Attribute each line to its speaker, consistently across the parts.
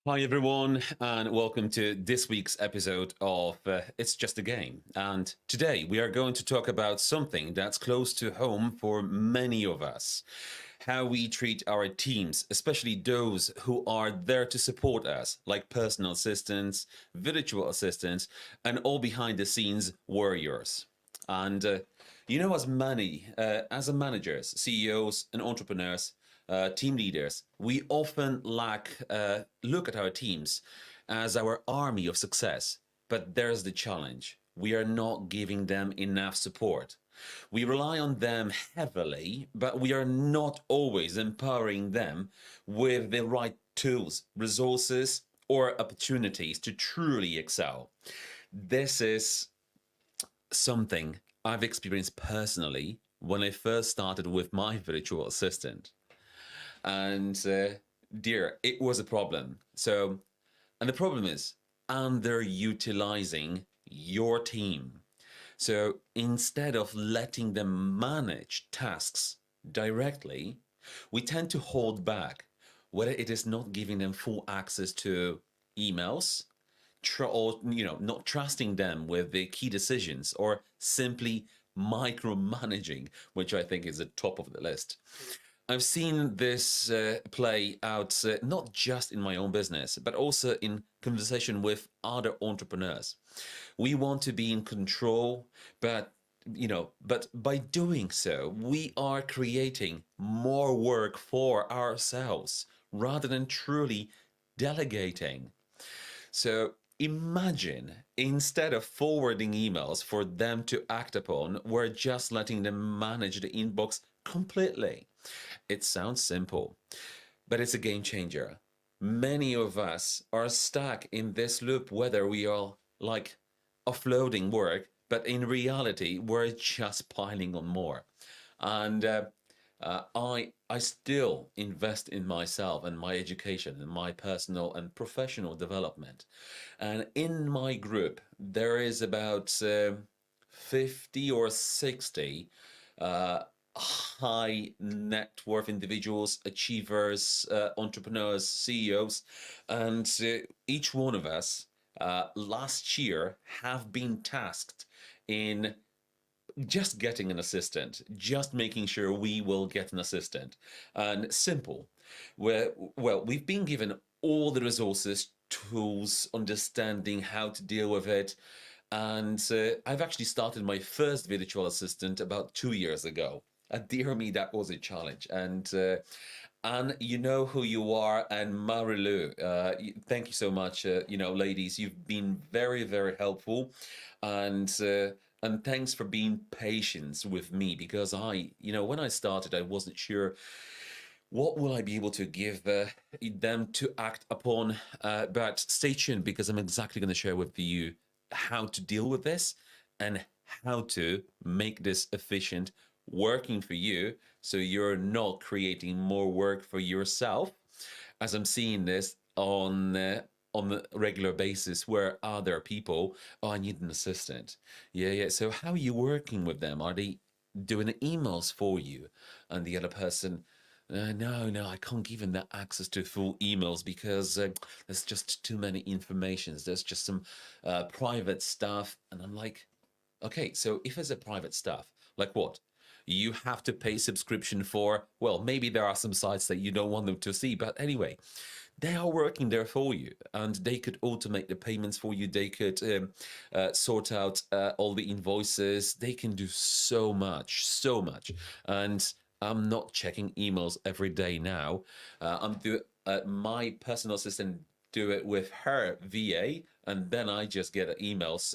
Speaker 1: Hi, everyone, and welcome to this week's episode of It's Just a Game. And today we are going to talk about something that's close to home for many of us: how we treat our teams, especially those who are there to support us, like personal assistants, virtual assistants, and all behind the scenes warriors. And as managers, CEOs, and entrepreneurs, team leaders, we often look at our teams as our army of success. But there's the challenge: we are not giving them enough support. We rely on them heavily, but we are not always empowering them with the right tools, resources, or opportunities to truly excel. This is something I've experienced personally when I first started with my virtual assistant. And dear, it was a problem. And the problem is underutilizing your team. So instead of letting them manage tasks directly, we tend to hold back, whether it is not giving them full access to emails, or not trusting them with the key decisions, or simply micromanaging, which I think is the top of the list. I've seen this play out not just in my own business, but also in conversation with other entrepreneurs. We want to be in control, but by doing so, we are creating more work for ourselves rather than truly delegating. So imagine, instead of forwarding emails for them to act upon, we're just letting them manage the inbox completely. It sounds simple, but it's a game changer. Many of us are stuck in this loop, whether we are like offloading work, but in reality, we're just piling on more. And I still invest in myself and my education and my personal and professional development. And in my group, there is about 50 or 60 high net worth individuals, achievers, entrepreneurs, CEOs, and each one of us last year have been tasked in just getting an assistant, just making sure we will get an assistant. And simple, we've been given all the resources, tools, understanding how to deal with it. And I've actually started my first virtual assistant about 2 years ago. Dear me, that was a challenge. And you know who you are, and Marilu, thank you so much. Ladies, you've been very, very helpful, and thanks for being patient with me, because when I started, I wasn't sure what will I be able to give them to act upon. But stay tuned, because I'm exactly going to share with you how to deal with this and how to make this efficient, working for you, so you're not creating more work for yourself, as I'm seeing this on a regular basis, where other people, oh, I need an assistant. Yeah. So how are you working with them? Are they doing the emails for you? And the other person, no, I can't give them that access to full emails, because there's just too many informations. There's just some private stuff. And I'm like, okay, so if there's a private stuff, like what? You have to pay subscription for, well, maybe there are some sites that you don't want them to see, but anyway, they are working there for you, and they could automate the payments for you. They could sort out all the invoices. They can do so much. And I'm not checking emails every day now. My personal assistant do it with her VA, and then I just get emails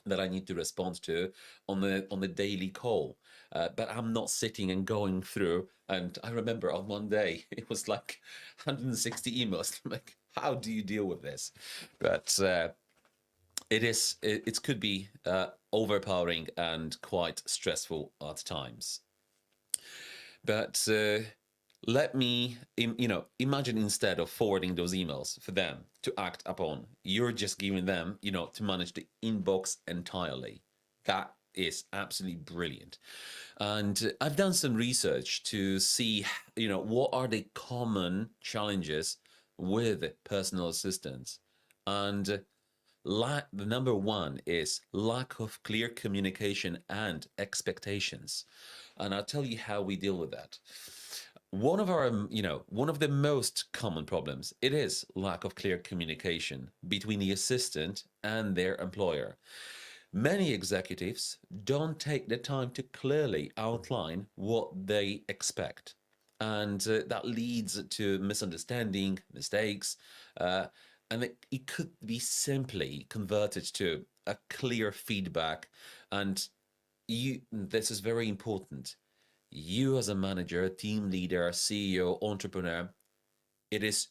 Speaker 1: that I need to respond to on the daily call. but I'm not sitting and going through. And I remember on one day it was like 160 emails. I'm like, how do you deal with this? But it could be overpowering and quite stressful at times. But let me, imagine instead of forwarding those emails for them to act upon, you're just giving them, to manage the inbox entirely. That is absolutely brilliant. And I've done some research to see, what are the common challenges with personal assistants. And the number one is lack of clear communication and expectations. And I'll tell you how we deal with that. One of the most common problems, it is lack of clear communication between the assistant and their employer. Many executives don't take the time to clearly outline what they expect. And that leads to misunderstanding, mistakes, and it could be simply converted to a clear feedback. And this is very important. You as a manager, team leader, CEO, entrepreneur, it is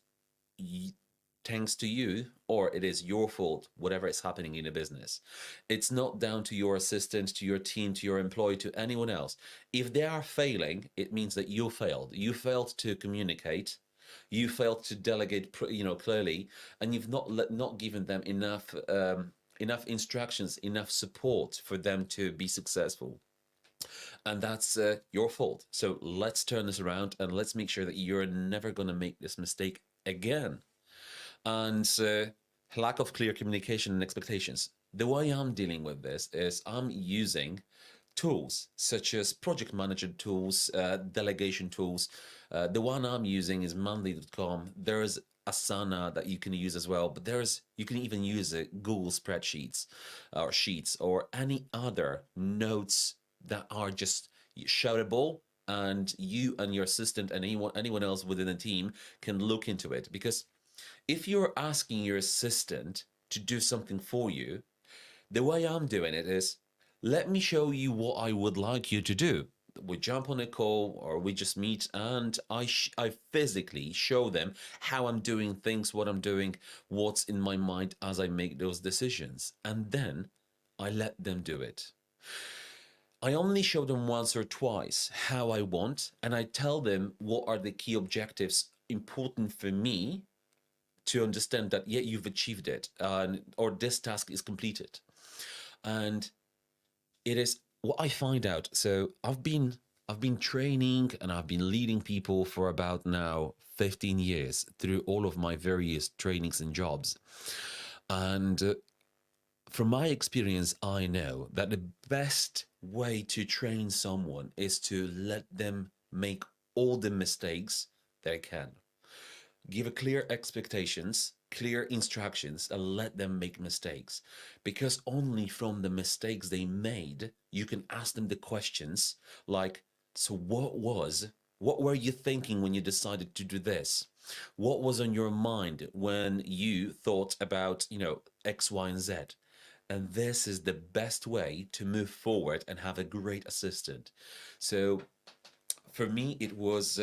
Speaker 1: thanks to you, or it is your fault, whatever is happening in a business. It's not down to your assistant, to your team, to your employee, to anyone else. If they are failing, it means that you failed. You failed to communicate. You failed to delegate, clearly, and you've not given them enough instructions, enough support for them to be successful. And that's your fault. So let's turn this around and let's make sure that you're never going to make this mistake again. And lack of clear communication and expectations. The way I'm dealing with this is I'm using tools such as project manager tools, delegation tools. The one I'm using is Manly.com. There's Asana that you can use as well, but you can even use Google spreadsheets or sheets or any other notes that are just shoutable, and you and your assistant and anyone else within the team can look into it. Because if you're asking your assistant to do something for you, the way I'm doing it is, let me show you what I would like you to do. We jump on a call or we just meet, and I physically show them how I'm doing things, what I'm doing, what's in my mind as I make those decisions. And then I let them do it. I only show them once or twice how I want, and I tell them what are the key objectives important for me to understand that, yeah, you've achieved it, or this task is completed. And it is what I find out. So I've been training and I've been leading people for about now 15 years through all of my various trainings and jobs. And from my experience, I know that the best way to train someone is to let them make all the mistakes they can. Give a clear expectations, clear instructions, and let them make mistakes. Because only from the mistakes they made, you can ask them the questions like, so what were you thinking when you decided to do this? What was on your mind when you thought about, X, Y, and Z? And this is the best way to move forward and have a great assistant. So for me, it was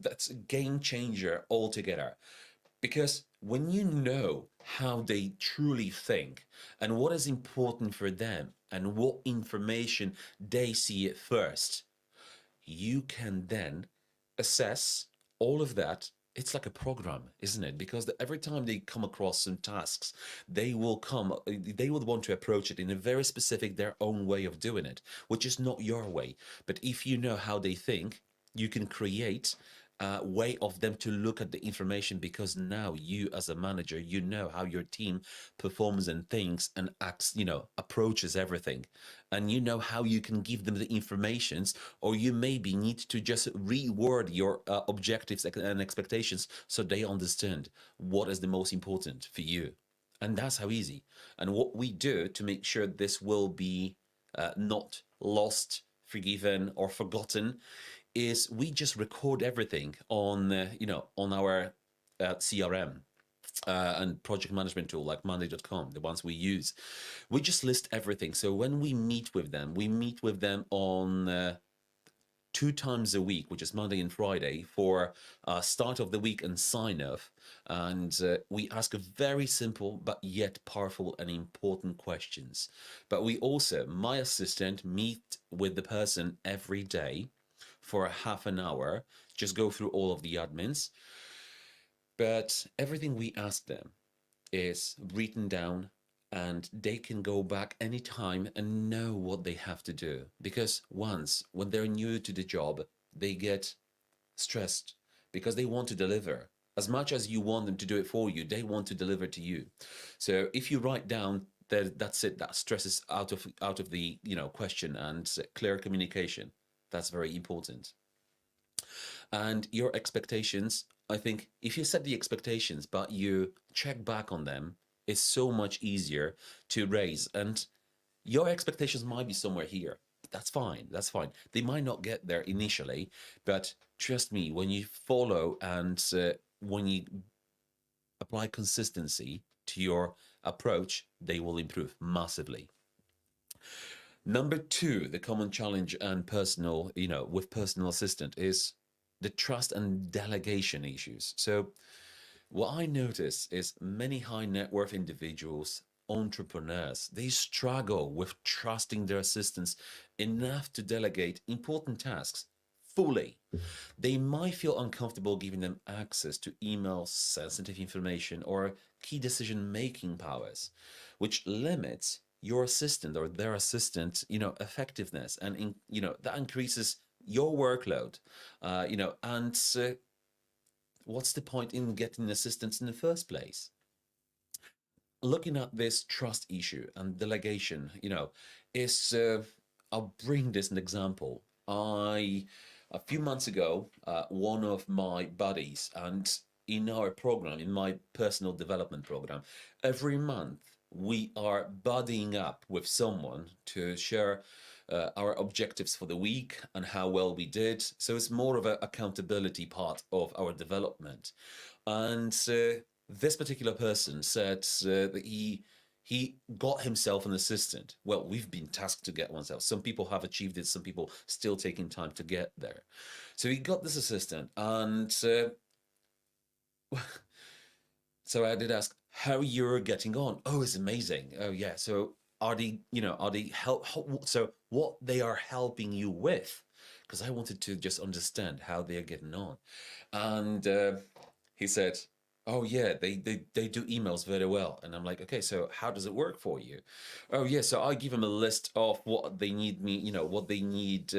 Speaker 1: that's a game changer altogether. Because when you know how they truly think and what is important for them and what information they see at first, you can then assess all of that. It's like a program, isn't it? Because every time they come across some tasks, they would want to approach it in a very specific, their own way of doing it, which is not your way. But if you know how they think, you can create a way of them to look at the information, because now you as a manager, you know how your team performs and thinks and acts, approaches everything. And you know how you can give them the informations, or you maybe need to just reword your objectives and expectations so they understand what is the most important for you. And that's how easy. And what we do to make sure this will be not lost, forgiven, or forgotten is we just record everything on, on our CRM. and project management tool like Monday.com, the ones we use. We just list everything. So when we meet with them on 2 times a week, which is Monday and Friday, for start of the week and sign off. And we ask very simple but yet powerful and important questions. But we also, my assistant, meet with the person every day for a half an hour, just go through all of the admins. But everything we ask them is written down, and they can go back anytime and know what they have to do. Because once, when they're new to the job, they get stressed because they want to deliver. As much as you want them to do it for you, they want to deliver to you. So if you write down that, that's it, that stress is out of the question, and clear communication. That's very important. And your expectations, I think if you set the expectations but you check back on them, it's so much easier to raise. And your expectations might be somewhere here. That's fine. That's fine. They might not get there initially, but trust me, when you follow and when you apply consistency to your approach, they will improve massively. Number two, the common challenge and personal, with personal assistant is the trust and delegation issues. So what I notice is many high net worth individuals, entrepreneurs, they struggle with trusting their assistants enough to delegate important tasks fully. They might feel uncomfortable giving them access to emails, sensitive information, or key decision making powers, which limits your assistant or their assistant, effectiveness, and that increases your workload, and what's the point in getting assistance in the first place? Looking at this trust issue and delegation, is I'll bring this an example. A few months ago, one of my buddies, and in our program, in my personal development program, every month we are buddying up with someone to share our objectives for the week and how well we did. So it's more of an accountability part of our development. And this particular person said that he got himself an assistant. Well, we've been tasked to get oneself. Some people have achieved it, some people still taking time to get there. So he got this assistant, and so I did ask how you're getting on. Oh, it's amazing. Oh, yeah. So are they so what they are helping you with? Because I wanted to just understand how they're getting on. And he said, oh yeah, they do emails very well. And I'm like, okay, so how does it work for you? Oh yeah, so I give them a list of what they need me, what they need,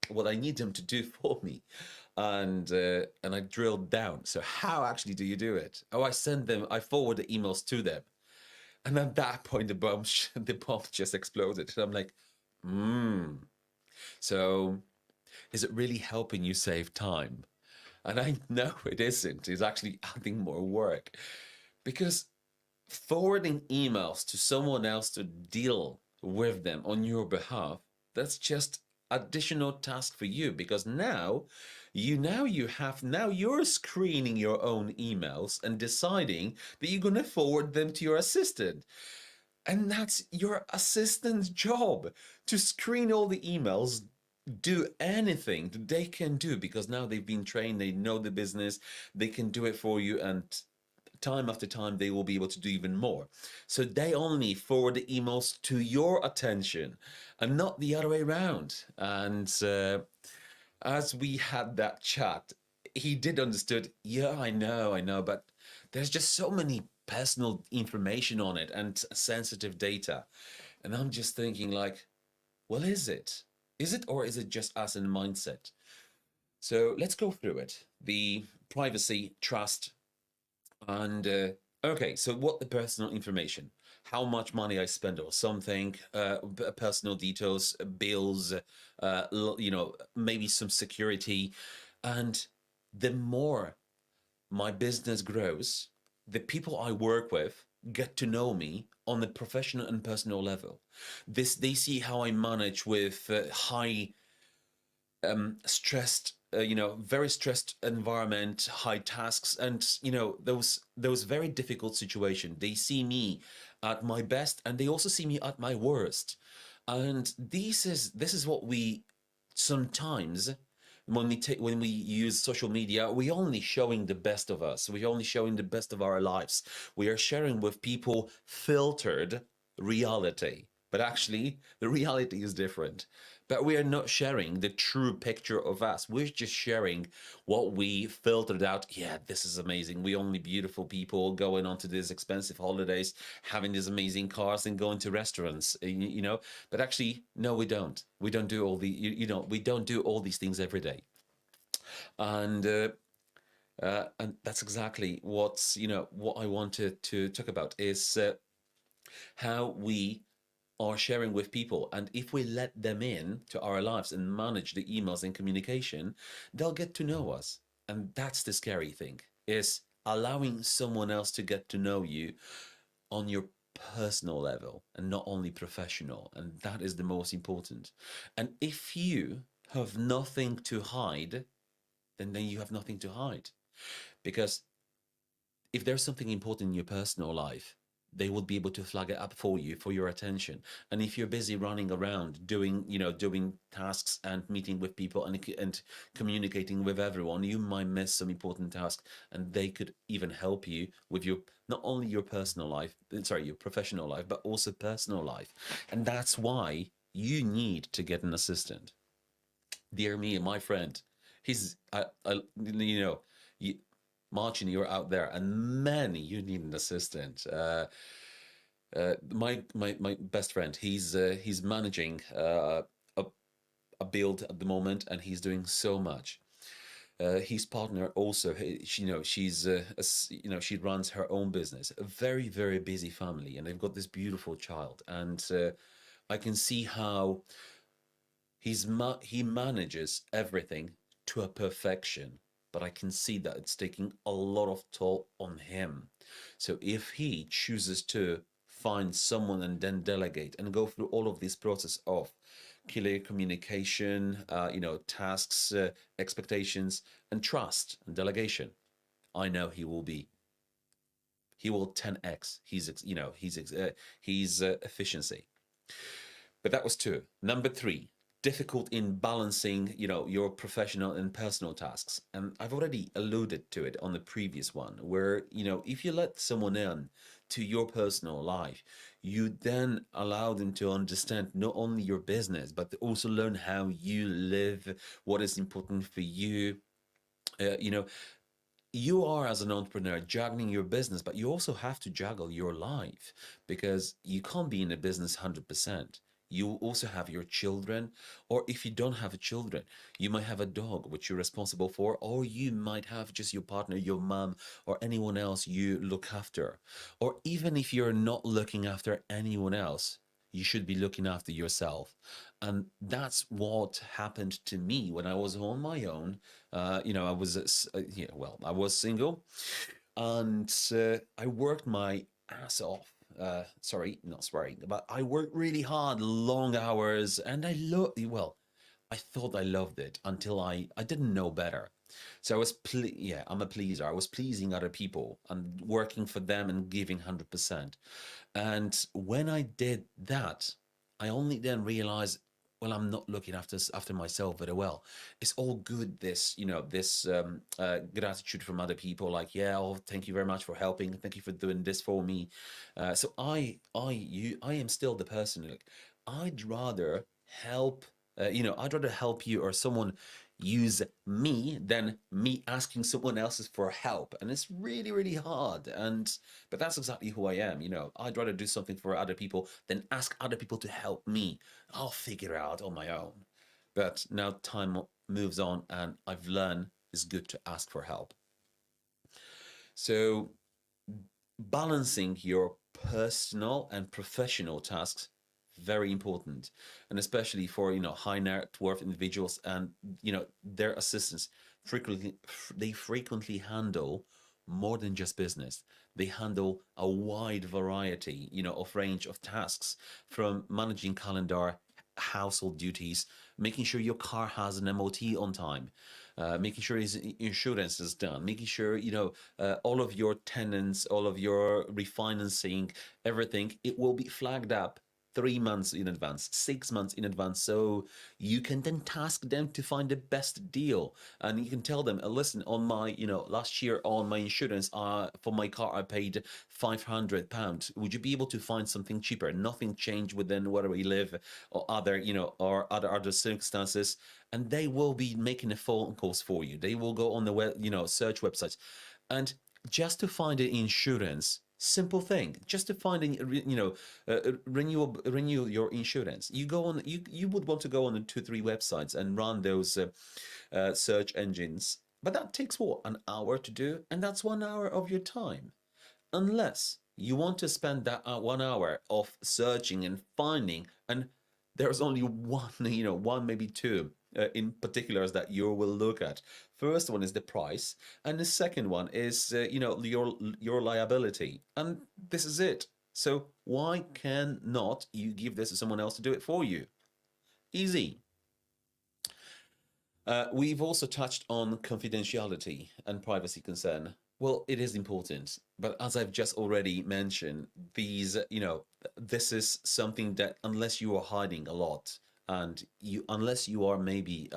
Speaker 1: what I need them to do for me. And I drilled down. So how actually do you do it? Oh, I forward the emails to them. And at that point, the bomb just exploded. And I'm like, so is it really helping you save time? And I know it isn't. It's actually adding more work, because forwarding emails to someone else to deal with them on your behalf, that's just additional task for you, because now you're screening your own emails and deciding that you're going to forward them to your assistant. And that's your assistant's job, to screen all the emails, do anything that they can do, because now they've been trained, they know the business, they can do it for you, and time after time they will be able to do even more. So they only forward the emails to your attention and not the other way around. And as we had that chat, he did understood, yeah, I know, but there's just so many personal information on it and sensitive data. And I'm just thinking, like, well, is it? Is it, or is it just us in mindset? So let's go through it. The privacy, trust, and okay, so what the personal information? How much money I spend or something, personal details, bills, maybe some security. And the more my business grows, the people I work with get to know me on the professional and personal level. They see how I manage with high stressed, very stressed environment, high tasks, and those very difficult situations. They see me at my best, and they also see me at my worst. And this is what we sometimes, when we use social media, we only showing the best of us. We're only showing the best of our lives. We are sharing with people filtered reality, but actually the reality is different. But we are not sharing the true picture of us. We're just sharing what we filtered out. Yeah, this is amazing. We only beautiful people going on to these expensive holidays, having these amazing cars and going to restaurants, But actually, no, we don't. We don't do all we don't do all these things every day. And that's exactly what I wanted to talk about is how we are sharing with people. And if we let them in to our lives and manage the emails and communication, they'll get to know us. And that's the scary thing, is allowing someone else to get to know you on your personal level and not only professional. And that is the most important. And if you have nothing to hide, then you have nothing to hide. Because if there's something important in your personal life, they would be able to flag it up for you for your attention. And if you're busy running around doing tasks and meeting with people and communicating with everyone, you might miss some important tasks, and they could even help you with your not only your personal life, sorry, your professional life, but also personal life. And that's why you need to get an assistant. Dear me, my friend, he's you, Martin, you're out there, and many you need an assistant. My best friend, he's managing a a build at the moment, and he's doing so much. His partner also, she runs her own business, a very very busy family, and they've got this beautiful child, and I can see how he manages everything to a perfection, but I can see that it's taking a lot of toll on him. So if he chooses to find someone and then delegate and go through all of this process of clear communication, tasks, expectations, and trust and delegation, I know he will 10x his efficiency. But that was two. Number three, difficult in balancing, your professional and personal tasks. And I've already alluded to it on the previous one, where, if you let someone in to your personal life, you then allow them to understand not only your business, but also learn how you live, what is important for you. Uh, you know, you are, as an entrepreneur, juggling your business, but you also have to juggle your life, because you can't be in a business 100%. You also have your children, or if you don't have children, you might have a dog which you're responsible for, or you might have just your partner, your mom, or anyone else you look after. Or even if you're not looking after anyone else, you should be looking after yourself. And that's what happened to me when I was on my own. I was, I was single, and I worked my ass off. Sorry, not swearing, but I worked really hard, long hours, and I thought I loved it until I didn't know better. So I'm a pleaser. I was pleasing other people and working for them and giving 100%. And when I did that, I only then realized, well, I'm not looking after myself very well. It's all good, this gratitude from other people, like, yeah, oh, thank you very much for helping, thank you for doing this for me. So I am still the person, like, I'd rather help. I'd rather help you or someone use me than me asking someone else's for help, and it's really really hard. But that's exactly who I am. I'd rather do something for other people than ask other people to help me. I'll figure it out on my own. But now time moves on, and I've learned it's good to ask for help. So balancing your personal and professional tasks, very important, and especially for high net worth individuals and their assistants. Frequently handle more than just business. They handle a wide variety of range of tasks, from managing calendar, household duties, making sure your car has an MOT on time, making sure his insurance is done, making sure all of your tenants, all of your refinancing, everything, it will be flagged up 3 months in advance, 6 months in advance, so you can then task them to find the best deal, and you can tell them, listen, on my, last year on my insurance, for my car, I paid £500. Would you be able to find something cheaper? Nothing changed within where we live, or other, or other circumstances, and they will be making the phone calls for you. They will go on the web, search websites, and just to find an insurance, simple thing, just to find renew your insurance. You go on, you would want to go on 2 3 websites and run those search engines, but that takes what, an hour to do, and that's 1 hour of your time. Unless you want to spend that 1 hour of searching and finding, and there's only one, one, maybe two in particulars that you will look at. First one is the price, and the second one is your liability, and this is it. So why cannot you give this to someone else to do it for you? Easy. We've also touched on confidentiality and privacy concern. Well, it is important, but as I've just already mentioned, this is something that, unless you are hiding a lot, and unless you are maybe,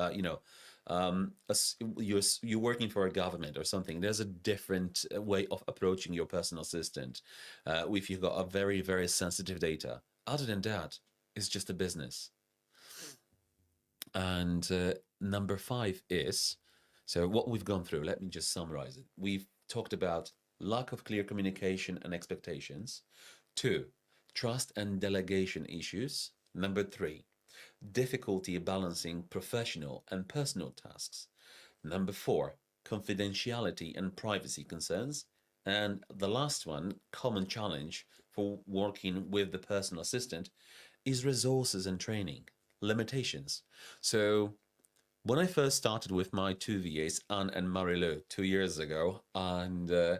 Speaker 1: you're working for a government or something, there's a different way of approaching your personal assistant. If you've got a very, very sensitive data. Other than that, it's just a business. And number 5 is, so what we've gone through, let me just summarize it. We've talked about lack of clear communication and expectations. 2, trust and delegation issues. Number 3, difficulty balancing professional and personal tasks. Number 4, confidentiality and privacy concerns. And the last one, common challenge for working with the personal assistant, is resources and training, limitations. So when I first started with my 2 VAs, Anne and Marilu, 2 years ago, and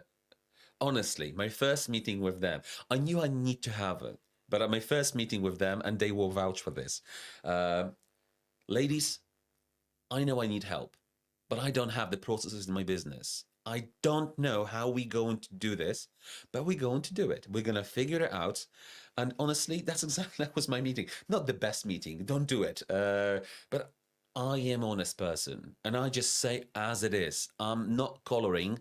Speaker 1: honestly, my first meeting with them, I knew I need to have it, but at my first meeting with them, and they will vouch for this, ladies, I know I need help, but I don't have the processes in my business. I don't know how we're going to do this, but we're going to do it. We're going to figure it out. And honestly, that was my meeting. Not the best meeting, don't do it. But I am an honest person, and I just say as it is. I'm not coloring,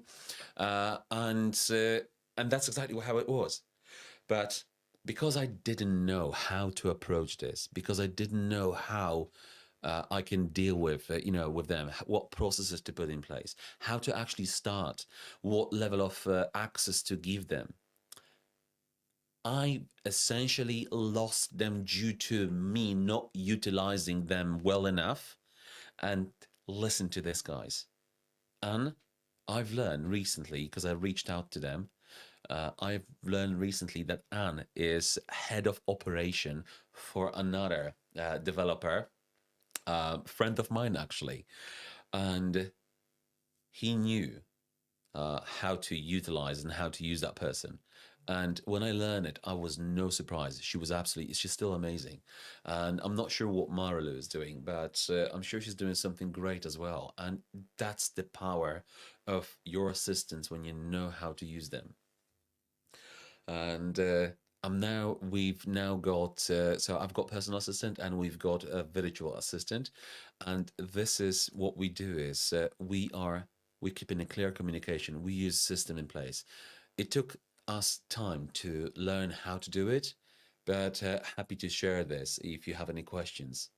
Speaker 1: and that's exactly how it was. But because I didn't know how to approach this, because I didn't know how I can deal with, with them, what processes to put in place, how to actually start, what level of access to give them, I essentially lost them due to me not utilizing them well enough. And listen to this, guys. And I've learned recently, because I reached out to them, I've learned recently that Anne is head of operation for another developer, friend of mine actually, and he knew how to utilize and how to use that person. And when I learned it, I was no surprise. She's still amazing. And I'm not sure what Marilu is doing, but I'm sure she's doing something great as well. And that's the power of your assistants when you know how to use them. And we've now got, so I've got personal assistant and we've got a virtual assistant. And this is what we do is we keep in a clear communication. We use system in place. It took us time to learn how to do it, but happy to share this if you have any questions.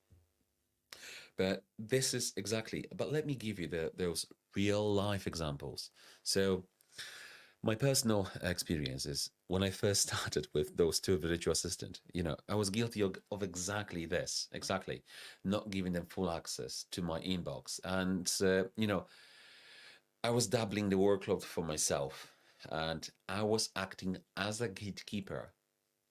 Speaker 1: But this is exactly, but let me give you those real life examples. So my personal experiences, when I first started with those 2 virtual assistant, I was guilty of exactly this, not giving them full access to my inbox. And, I was doubling the workload for myself, and I was acting as a gatekeeper.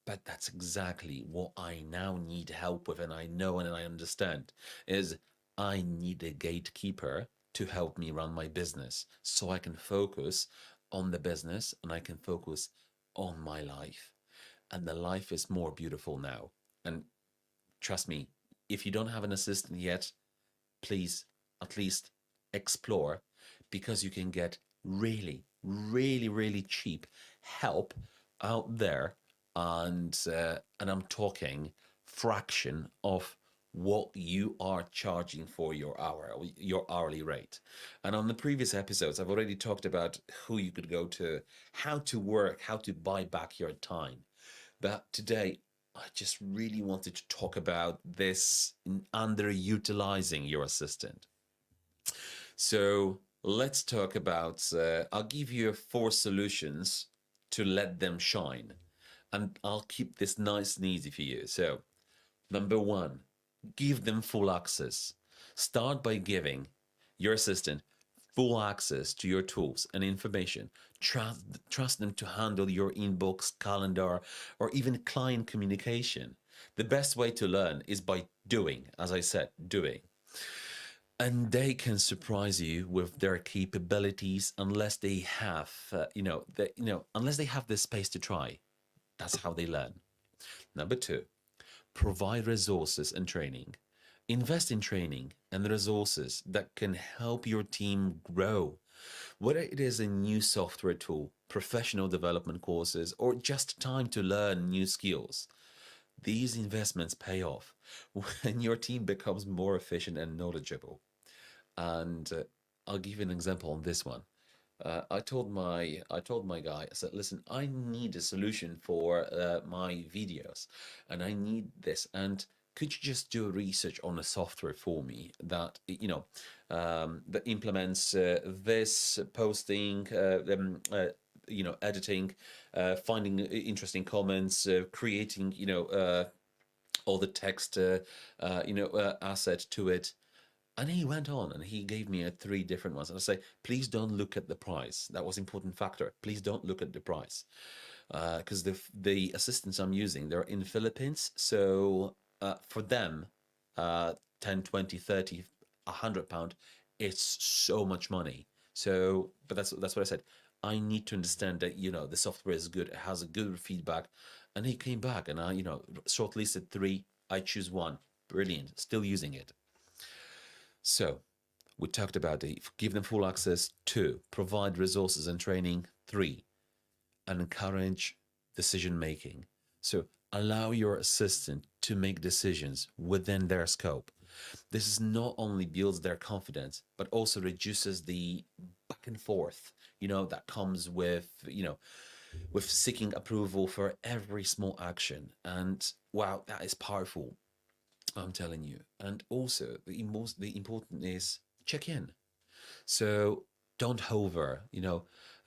Speaker 1: But that's exactly what I now need help with, and I know and I understand, is I need a gatekeeper to help me run my business so I can focus on the business and I can focus on my life. And the life is more beautiful now. And trust me, if you don't have an assistant yet, please at least explore, because you can get really, really, really cheap help out there, and I'm talking fraction of what you are charging for your hourly rate. And on the previous episodes, I've already talked about who you could go to, how to work, how to buy back your time. But today, I just really wanted to talk about this underutilizing your assistant. So let's talk about, I'll give you 4 solutions to let them shine. And I'll keep this nice and easy for you. So, number 1, give them full access. Start by giving your assistant full access to your tools and information. Trust them to handle your inbox, calendar, or even client communication. The best way to learn is by doing, as I said, doing. And they can surprise you with their capabilities unless they have, unless they have the space to try. That's how they learn. Number 2, provide resources and training. Invest in training and resources that can help your team grow. Whether it is a new software tool, professional development courses, or just time to learn new skills, these investments pay off when your team becomes more efficient and knowledgeable. And I'll give you an example on this one. I told my guy, I said, listen, I need a solution for my videos, and I need this. And could you just do research on a software for me that that implements this posting, editing, finding interesting comments, creating all the text asset to it. And he went on and he gave me 3 different ones. And I say, please don't look at the price. That was important factor. Please don't look at the price, because the assistants I'm using, they're in Philippines. So for them, 10, 20, 30, £100, it's so much money. So, but that's what I said. I need to understand that the software is good. It has a good feedback. And he came back and I shortlisted 3. I choose 1. Brilliant. Still using it. So we talked about give them full access. 2, provide resources and training. 3, encourage decision making. So allow your assistant to make decisions within their scope. This is not only builds their confidence, but also reduces the back and forth, that comes with, with seeking approval for every small action. And wow, that is powerful. I'm telling you. And also, the important is check in. So don't hover,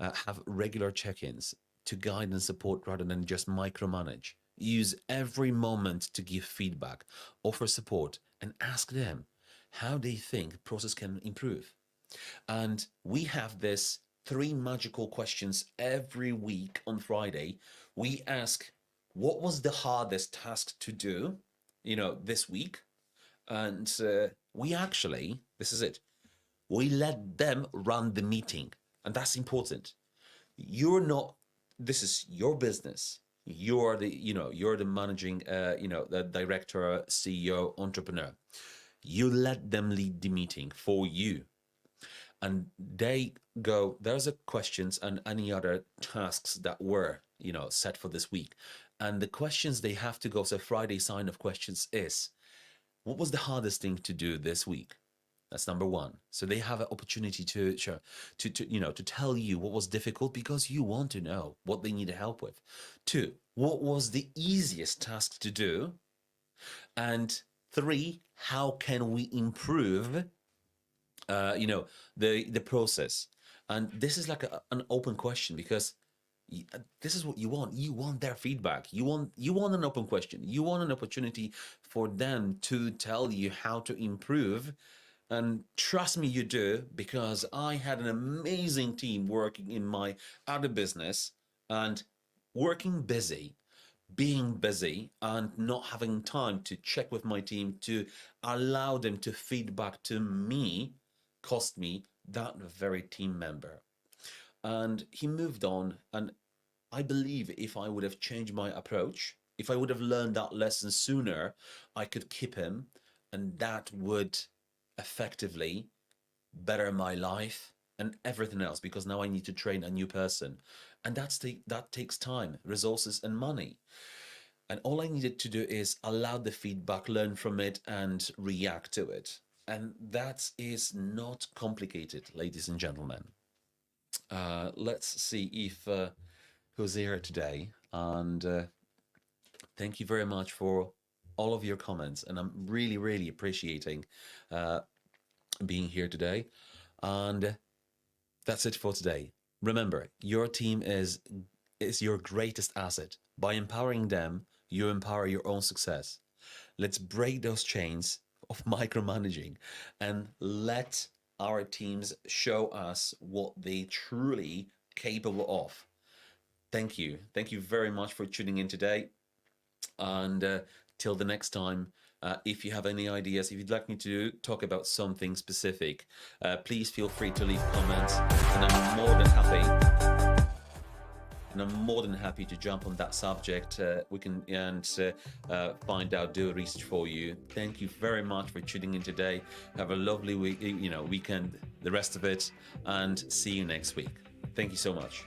Speaker 1: have regular check-ins to guide and support rather than just micromanage. Use every moment to give feedback, offer support, and ask them how they think the process can improve. And we have this 3 magical questions every week on Friday. We ask, what was the hardest task to do, this week? And we actually, this is it, we let them run the meeting. And that's important. You're not, this is your business. You're the managing, the director, CEO, entrepreneur. You let them lead the meeting for you. And they go, there's a questions and any other tasks that were, set for this week. And the questions they have to go, so Friday sign of questions is, what was the hardest thing to do this week? That's number 1. So they have an opportunity to tell you what was difficult because you want to know what they need help with. 2, what was the easiest task to do? And 3, how can we improve, the process? And this is like an open question, because this is what you want. You want their feedback. You want an open question. You want an opportunity for them to tell you how to improve. And trust me, you do, because I had an amazing team working in my other business, and working busy, being busy, and not having time to check with my team to allow them to feedback to me cost me that very team member. And he moved on. And I believe if I would have changed my approach, if I would have learned that lesson sooner, I could keep him. and that would effectively better my life and everything else, because now I need to train a new person, and that takes time, resources, and money. And all I needed to do is allow the feedback, learn from it, and react to it. And that is not complicated, ladies and gentlemen. Let's see if who's here today. And thank you very much for all of your comments. And I'm really, really appreciating uh, being here today. And that's it for today. Remember, your team is your greatest asset. By empowering them, you empower your own success. Let's break those chains of micromanaging and let our teams show us what they truly capable of. Thank you. Thank you very much for tuning in today. And till the next time, if you have any ideas, if you'd like me to talk about something specific, please feel free to leave comments, and I'm more than happy. And I'm more than happy to jump on that subject. We can find out, do research for you. Thank you very much for tuning in today. Have a lovely week, weekend, the rest of it, and see you next week. Thank you so much.